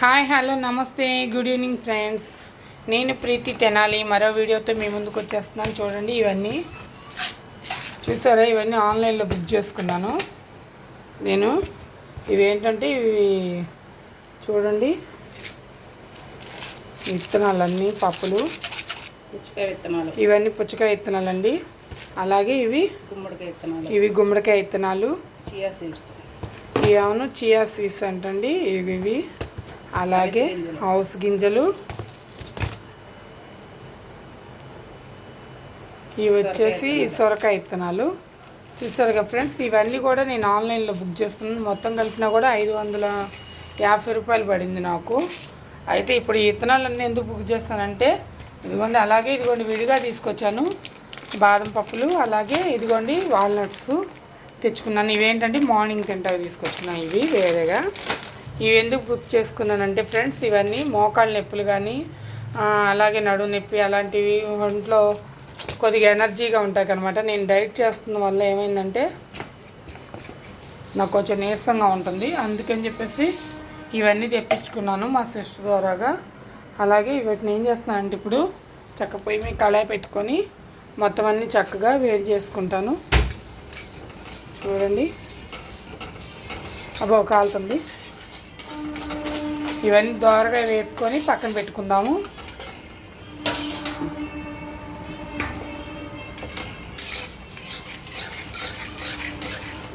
Hi hello నమస్తే good evening friends. నేను ప్రీతి తెనాలి మరో వీడియోతో మీ ముందుకు వచ్చేస్తున్నాను. చూడండి, ఇవన్నీ చూసారా, ఇవన్నీ ఆన్లైన్లో బుక్ చేసుకున్నాను నేను. ఇవేంటంటే ఇవి చూడండి, విత్తనాలన్నీ పప్పులు, పుచ్చకాయ విత్తనాలు, ఇవన్నీ పుచ్చకాయ విత్తనాలు అండి. అలాగే ఇవి గుమ్మడికాయ విత్తనాలు, చియా సీడ్స్. అవును, చియా సీడ్స్ అంటండి ఇవి. అలాగే హౌస్ గింజలు, ఇవి వచ్చేసి సొరకాయ విత్తనాలు. చూసారుగా ఫ్రెండ్స్, ఇవన్నీ కూడా నేను ఆన్లైన్లో బుక్ చేస్తున్నాను. మొత్తం కలిపినా కూడా 550 రూపాయలు పడింది నాకు. అయితే ఇప్పుడు ఈ విత్తనాలన్నీ ఎందుకు బుక్ చేస్తానంటే, ఇదిగోండి, అలాగే ఇదిగోండి విడిగా తీసుకొచ్చాను బాదం పప్పులు. అలాగే ఇదిగోండి వాల్నట్స్ తెచ్చుకున్నాను. ఇవేంటంటే మార్నింగ్ తింటాకి తీసుకొచ్చుకున్నాను. ఇవి వేరేగా. ఇవి ఎందుకు బుక్ చేసుకున్నానంటే ఫ్రెండ్స్, ఇవన్నీ మోకాళ్ళ నొప్పులు కానీ అలాగే నడుము నొప్పి అలాంటివి ఒంట్లో కొద్దిగా ఎనర్జీగా ఉంటాయి అనమాట. నేను డైట్ చేస్తున్న వల్ల ఏమైందంటే నాకు కొంచెం నీరసంగా ఉంటుంది. అందుకని చెప్పేసి ఇవన్నీ తెప్పించుకున్నాను మా సిస్టర్ ద్వారాగా. అలాగే వీటిని ఏం చేస్తున్నానంటే ఇప్పుడు చక్క పొయ్యి మీద కళాయి పెట్టుకొని మొత్తం అన్నీ చక్కగా వేడి చేసుకుంటాను. చూడండి, అబ్బో కాలుతుంది. ఇవన్నీ దోరగా వేపుకొని పక్కన పెట్టుకుందాము.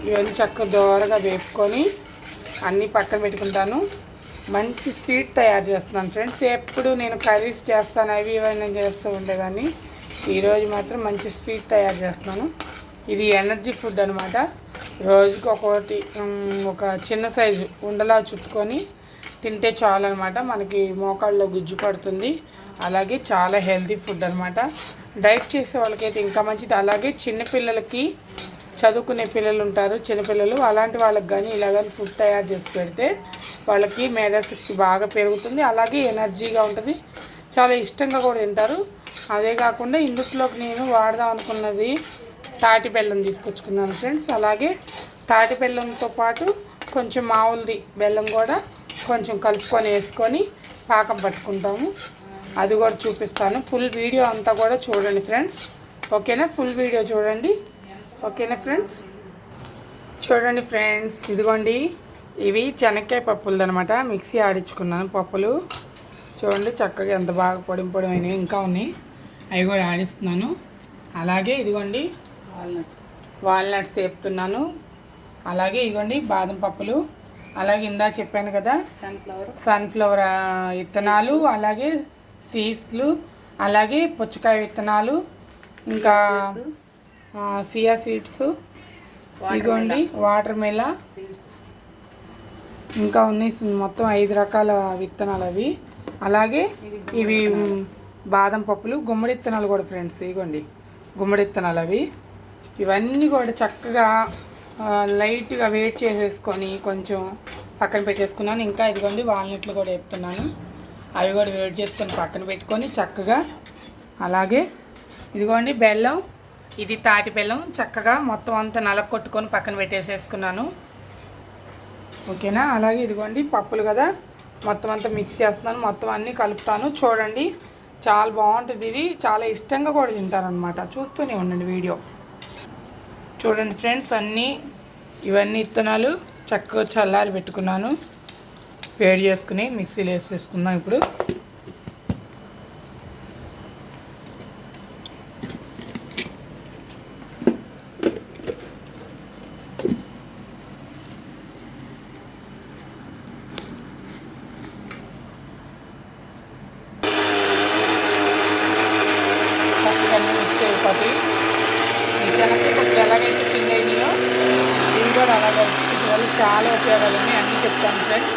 ఇవన్నీ చక్కగా దోరగా వేపుకొని అన్నీ పక్కన పెట్టుకుంటాను. మంచి స్వీట్ తయారు చేస్తున్నాను ఫ్రెండ్స్. ఎప్పుడు నేను కర్రీస్ చేస్తాను, అవి ఇవన్నీ చేస్తూ ఉండేదాన్ని. ఈరోజు మాత్రం మంచి స్వీట్ తయారు చేస్తున్నాను. ఇది ఎనర్జీ ఫుడ్ అనమాట. రోజుకి ఒక్కొక్కటి ఒక చిన్న సైజు ఉండలా చుట్టుకొని తింటే చాలు అనమాట. మనకి మోకాళ్ళలో గుజ్జు పడుతుంది. అలాగే చాలా హెల్తీ ఫుడ్ అనమాట. డైట్ చేసే వాళ్ళకైతే ఇంకా మంచిది. అలాగే చిన్నపిల్లలకి, చదువుకునే పిల్లలు ఉంటారు చిన్నపిల్లలు, అలాంటి వాళ్ళకి కానీ ఇలాగ ఫుడ్ తయారు చేసి పెడితే వాళ్ళకి మేధాశక్తి బాగా పెరుగుతుంది. అలాగే ఎనర్జీగా ఉంటుంది. చాలా ఇష్టంగా కూడా తింటారు. అదే కాకుండా ఇందులోకి నేను వాడదాం అనుకున్నది తాటి బెల్లం తీసుకొచ్చుకున్నాను ఫ్రెండ్స్. అలాగే తాటి బెల్లంతో పాటు కొంచెం మామూలుది బెల్లం కూడా కొంచెం కలుపుకొని వేసుకొని పాకం పట్టుకుంటాము. అది కూడా చూపిస్తాను. ఫుల్ వీడియో అంతా కూడా చూడండి ఫ్రెండ్స్, ఓకేనా? ఫుల్ వీడియో చూడండి, ఓకేనా ఫ్రెండ్స్? చూడండి ఫ్రెండ్స్, ఇదిగోండి, ఇవి శనక్కాయ పప్పులు అనమాట. మిక్సీ ఆడించుకున్నాను పప్పులు. చూడండి చక్కగా ఎంత బాగా పొడిమైనవి ఇంకా ఉన్నాయి, అవి కూడా ఆడిస్తున్నాను. అలాగే ఇదిగోండి వాల్నట్స్ వేపుతున్నాను. అలాగే ఇదిగోండి బాదం పప్పులు. అలాగే ఇందా చెప్పాను కదా సన్ఫ్లవర్ విత్తనాలు, అలాగే సీడ్స్లు, అలాగే పుచ్చకాయ విత్తనాలు, ఇంకా సియా సీడ్స్, ఇదిగోండి వాటర్ మెలా, ఇంకా ఉన్నాయి మొత్తం 5 రకాల విత్తనాలు అవి. అలాగే ఇవి బాదం పప్పులు, గుమ్మడి విత్తనాలు కూడా ఫ్రెండ్స్. ఇదిగోండి గుమ్మడి విత్తనాలు అవి. ఇవన్నీ కూడా చక్కగా లైట్గా వేడి చేసేసుకొని కొంచెం పక్కన పెట్టేసుకున్నాను. ఇంకా ఇదిగోండి వాల్నట్లు కూడా వేపుతున్నాను. అవి కూడా వేడి చేసుకొని పక్కన పెట్టుకొని చక్కగా. అలాగే ఇదిగోండి బెల్లం, ఇది తాటి బెల్లం, చక్కగా మొత్తం అంతా నలగొట్టుకొని పక్కన పెట్టేసేసుకున్నాను, ఓకేనా? అలాగే ఇదిగోండి పప్పులు కదా, మొత్తం అంతా మిక్స్ చేస్తున్నాను. మొత్తం అన్నీ కలుపుతాను. చూడండి, చాలా బాగుంటుంది. ఇది చాలా ఇష్టంగా కూడా తింటారనమాట. చూస్తూనే ఉండండి వీడియో. చూడండి ఫ్రెండ్స్, ఇవన్నీ విత్తనాలు చక్కగా చల్లారి పెట్టుకున్నాను. వేడి చేసుకుని మిక్సీలో వేసేసుకుందాం ఇప్పుడు. మిక్స్ అయిపోతాయి. శనగపప్పు ఎలాగైతే పిండి అయినాయో ఇవి కూడా అలాగే వల్ల చాలా ఉపయోగాలు ఉన్నాయి. అన్నీ చెప్తాను ఫ్రెండ్స్,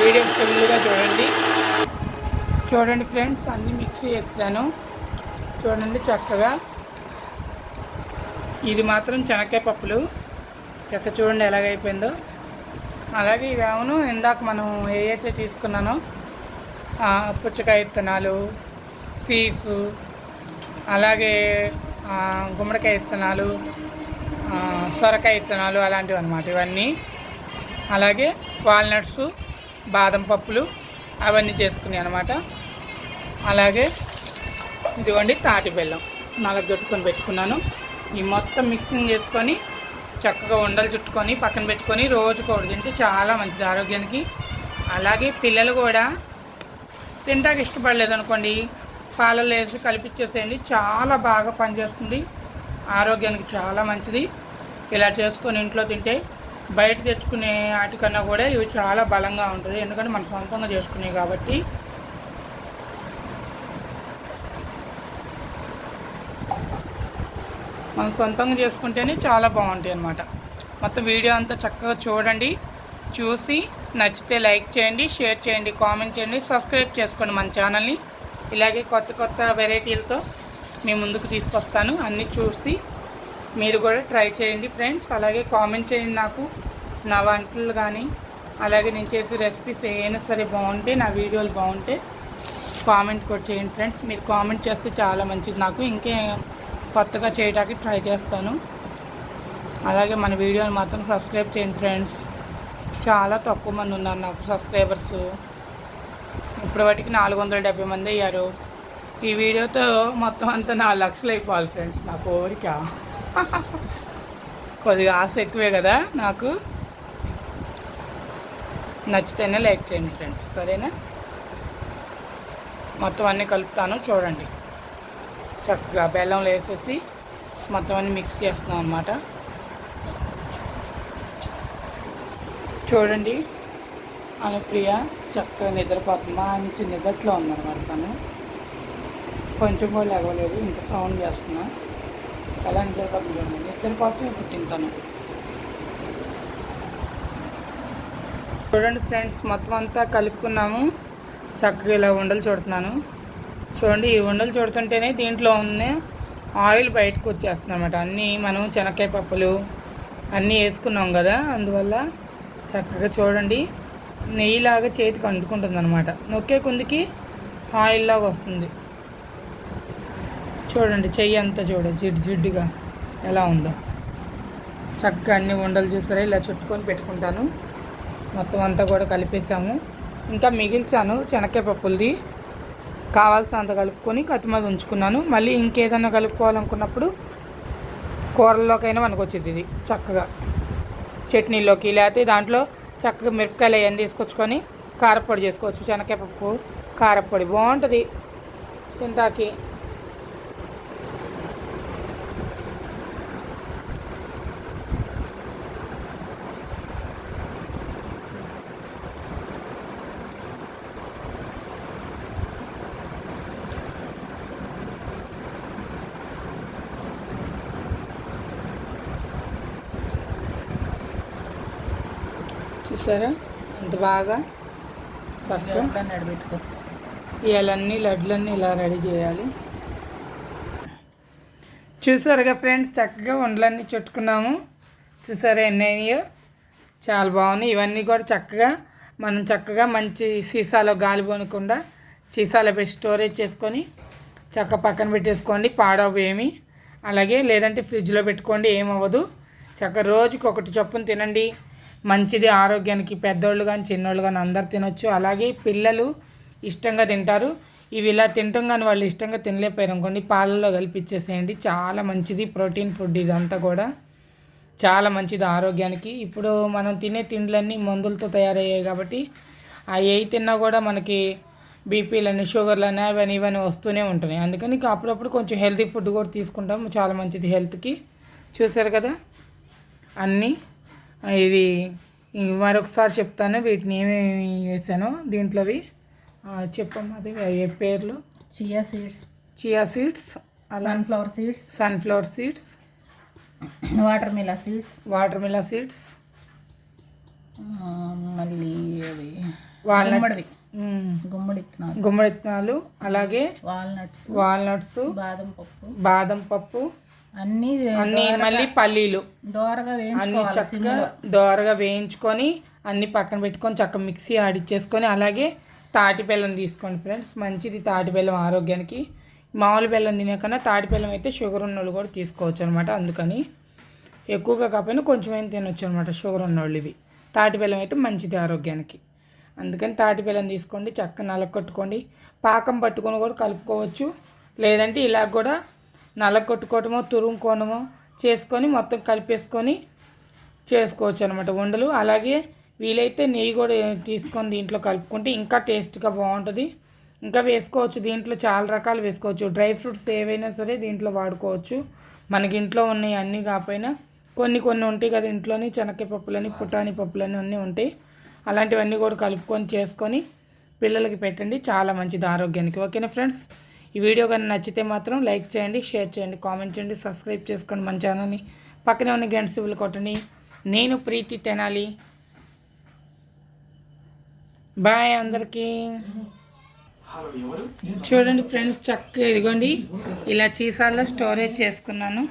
వీడియో ఫుల్గా చూడండి. చూడండి ఫ్రెండ్స్, అన్నీ మిక్స్ చేస్తాను. చూడండి చక్కగా. ఇది మాత్రం శనక్కాయ పప్పులు చక్క చూడండి ఎలాగైపోయిందో. అలాగే ఇవేమో ఇందాక మనం ఏవైతే తీసుకున్నానో పుచ్చకాయ విత్తనాలు, సీడ్స్, అలాగే గుమ్మడికాయ విత్తనాలు, సొరకాయ విత్తనాలు అలాంటివి అన్నమాట ఇవన్నీ. అలాగే వాల్నట్స్, బాదం పప్పులు, అవన్నీ చేసుకున్నాయి అనమాట. అలాగే ఇదిగోండి తాటి బెల్లం నలగొట్టుకొని పెట్టుకున్నాను. ఈ మొత్తం మిక్సింగ్ చేసుకొని చక్కగా ఉండలు చుట్టుకొని పక్కన పెట్టుకొని రోజుకోటి తింటే చాలా మంచిది ఆరోగ్యానికి. అలాగే పిల్లలు కూడా తింటాక ఇష్టపడలేదు అనుకోండి, పాలలో వేసి కలిపిచ్చేసేయండి, చాలా బాగా పనిచేస్తుంది, ఆరోగ్యానికి చాలా మంచిది. ఇలా చేసుకొని ఇంట్లో తింటే బయట తెచ్చుకునే వాటికన్నా కూడా ఇవి చాలా బలంగా ఉంటుంది, ఎందుకంటే మనం సొంతంగా చేసుకునేవి కాబట్టి. మనం సొంతంగా చేసుకుంటేనే చాలా బాగుంటాయి అన్నమాట. మొత్తం వీడియో అంతా చక్కగా చూడండి, చూసి నచ్చితే లైక్ చేయండి, షేర్ చేయండి, కామెంట్ చేయండి, సబ్స్క్రైబ్ చేసుకోండి మన ఛానల్ని. ఇలాగే కొత్త కొత్త వెరైటీలతో మీ ముందుకు తీసుకొస్తాను. అన్నీ చూసి మీరు కూడా ట్రై చేయండి ఫ్రెండ్స్. అలాగే కామెంట్ చేయండి నాకు, నా వంటలు కానీ అలాగే నేను చేసే రెసిపీస్ ఏమైనా సరే బాగుంటే, నా వీడియోలు బాగుంటే కామెంట్ కూడా చేయండి ఫ్రెండ్స్. మీరు కామెంట్ చేస్తే చాలా మంచిది, నాకు ఇంకే కొత్తగా చేయడానికి ట్రై చేస్తాను. అలాగే మన వీడియోని మాత్రం సబ్స్క్రైబ్ చేయండి ఫ్రెండ్స్. చాలా తక్కువ మంది ఉన్నారు నాకు సబ్స్క్రైబర్స్. ఇప్పటి వాటికి 470 మంది అయ్యారు. ఈ వీడియోతో మొత్తం అంతా 4 లక్షలు అయిపోవాలి ఫ్రెండ్స్. నా కోరిక కొద్దిగా ఆశ ఎక్కువే కదా నాకు. నచ్చితేనే లైక్ చేయండి ఫ్రెండ్స్, సరేనా? మొత్తం అన్నీ కలుపుతాను చూడండి. చక్కగా బెల్లం వేసేసి మొత్తం అన్నీ మిక్స్ చేస్తున్నాం అన్నమాట. చూడండి, అనుప్రియ చక్కగా నిద్రపోతుంది, మంచి నిద్రలో ఉందన్నమాట. తను కొంచెం కూడా లేవలేదు, ఇంత సౌండ్ చేస్తున్నా. ఎలా నిద్రపోతుంది చూడండి, నిద్ర కోసమే పుట్టింది తను. చూడండి ఫ్రెండ్స్, మొత్తం అంతా కలుపుకున్నాము. చక్కగా ఇలా ఉండలు చూడుతున్నాను. చూడండి, ఈ ఉండలు చూడుతుంటేనే దీంట్లో ఉన్న ఆయిల్ బయటకు వచ్చేస్తుంది అన్నమాట. అన్నీ మనం శనక్కాయ పప్పులు అన్నీ వేసుకున్నాం కదా, అందువల్ల చక్కగా చూడండి నెయ్యిలాగా చేతికి అంటుకుంటుంది అనమాట. నొక్కే కొందికి ఆయిల్ లాగా వస్తుంది. చూడండి చెయ్యి అంతా చూడండి జిడ్డుగా ఎలా ఉందో. చక్కగా అన్ని ఉండలు చూసారా, ఇలా చుట్టుకొని పెట్టుకుంటాను. మొత్తం అంతా కూడా కలిపేసాము. ఇంకా మిగిల్చాను శనక్కాయ పప్పులది, కావాల్సినంత కలుపుకొని కత్తిమీద ఉంచుకున్నాను. మళ్ళీ ఇంకేదన్నా కలుపుకోవాలనుకున్నప్పుడు కూరల్లోకైనా మనకు వచ్చేది ఇది చక్కగా, చట్నీలోకి. లేకపోతే దాంట్లో చక్కగా మిరపకాయలు అవన్నీ తీసుకొచ్చుకొని కారపొడి చేసుకోవచ్చు. శనక్కాయ పప్పు కారపొడి బాగుంటుంది తింటాకి. చూసారా ఎంత బాగా చక్కగా నడిపెట్టుకో. ఇవన్నీ లడ్లన్నీ ఇలా రెడీ చేయాలి. చూసారుగా ఫ్రెండ్స్, చక్కగా ఉండలన్నీ చుట్టుకున్నాము. చూసారా ఎన్ని అయినాయో, చాలా బాగున్నాయి. ఇవన్నీ కూడా చక్కగా మనం చక్కగా మంచి సీసాలో గాలి పోనకుండా సీసాలో పెట్టి స్టోరేజ్ చేసుకొని చక్కగా పక్కన పెట్టేసుకోండి, పాడవు ఏమి. అలాగే లేదంటే ఫ్రిడ్జ్లో పెట్టుకోండి, ఏమవ్వదు. చక్కగా రోజుకి ఒకటి చొప్పున తినండి, మంచిది ఆరోగ్యానికి. పెద్దోళ్ళు కానీ చిన్నోళ్ళు కానీ అందరు తినొచ్చు. అలాగే పిల్లలు ఇష్టంగా తింటారు. ఇవి ఇలా తింటాం కానీ వాళ్ళు ఇష్టంగా తినలేకపోయారు అనుకోండి, పాలల్లో కలిపిచ్చేసేయండి, చాలా మంచిది. ప్రోటీన్ ఫుడ్ ఇదంతా కూడా చాలా మంచిది ఆరోగ్యానికి. ఇప్పుడు మనం తినే తిండ్లన్నీ మందులతో తయారయ్యాయి కాబట్టి అవి ఏ తిన్నా కూడా మనకి బీపీలని షుగర్లని అవన్నీ ఇవన్నీ వస్తూనే ఉంటున్నాయి. అందుకని అప్పుడప్పుడు కొంచెం హెల్తీ ఫుడ్ కూడా తీసుకుంటాం, చాలా మంచిది హెల్త్కి. చూసారు కదా అన్నీ. ఇది మరొకసారి చెప్తాను వీటిని ఏమేమి వేసానో దీంట్లోవి. చెప్పమ్మా అది ఏ పేర్లు. Chia seeds, sunflower seeds, watermelon seeds, మళ్ళీ అది గుమ్మడి విత్తనాలు, అలాగే వాల్నట్స్, బాదం పప్పు అన్నీ మళ్ళీ పల్లీలు దోరగా అన్నీ చక్కగా దోరగా వేయించుకొని అన్నీ పక్కన పెట్టుకొని చక్కగా మిక్సీ ఆడిచ్చేసుకొని, అలాగే తాటి బెల్లం తీసుకోండి ఫ్రెండ్స్. మంచిది తాటి బెల్లం ఆరోగ్యానికి. మామూలు బెల్లం తినే కన్నా తాటి బెల్లం అయితే షుగర్ ఉన్నోళ్ళు కూడా తీసుకోవచ్చు అనమాట. అందుకని ఎక్కువగా కాకపోయినా కొంచెం ఏం తినొచ్చు అనమాట షుగర్ ఉన్నోళ్ళు. ఇవి తాటి బెల్లం అయితే మంచిది ఆరోగ్యానికి. అందుకని తాటి బెల్లం తీసుకోండి, చక్కగా నలగొట్టుకోండి. పాకం పట్టుకొని కూడా కలుపుకోవచ్చు, లేదంటే ఇలా కూడా నలగొట్టుకోవటమో తురుముకోవడమో చేసుకొని మొత్తం కలిపేసుకొని చేసుకోవచ్చు అనమాట ఉండలు. అలాగే వీలైతే నెయ్యి కూడా తీసుకొని దీంట్లో కలుపుకుంటే ఇంకా టేస్ట్గా బాగుంటుంది. ఇంకా వేసుకోవచ్చు, దీంట్లో చాలా రకాలు వేసుకోవచ్చు. డ్రై ఫ్రూట్స్ ఏవైనా సరే దీంట్లో వాడుకోవచ్చు. మనకి ఇంట్లో ఉన్నాయి అన్నీ కాకపోయినా కొన్ని ఉంటాయి కదా ఇంట్లోని, శనగకాయ పప్పులని, పుటాని పప్పులని అన్నీ ఉంటాయి. అలాంటివన్నీ కూడా కలుపుకొని చేసుకొని పిల్లలకి పెట్టండి, చాలా మంచిది ఆరోగ్యానికి. ఓకేనా ఫ్రెండ్స్, ఈ వీడియో కానీ నచ్చితే మాత్రం లైక్ చేయండి, షేర్ చేయండి, కామెంట్ చేయండి, సబ్స్క్రైబ్ చేసుకోండి మన ఛానల్ని. పక్కనే ఉన్న గంట సింబల్ కొట్టండి. నేను ప్రీతి తెనాలి. బాయ్ అందరికీ. చూడండి ఫ్రెండ్స్, చక్కగా ఇదిగోండి ఇలా చీసాల్లో స్టోరేజ్ చేసుకున్నాను.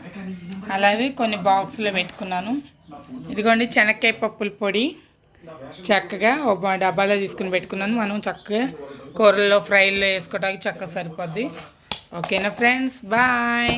అలాగే కొన్ని బాక్స్లో పెట్టుకున్నాను. ఇదిగోండి శనగకాయ పప్పుల పొడి చక్కగా ఒక డబ్బాలో తీసుకుని పెట్టుకున్నాను. మనం చక్కగా కూరల్లో ఫ్రైల్లో వేసుకోవడానికి చక్కగా సరిపోద్ది. ఓకేనా ఫ్రెండ్స్, బాయ్.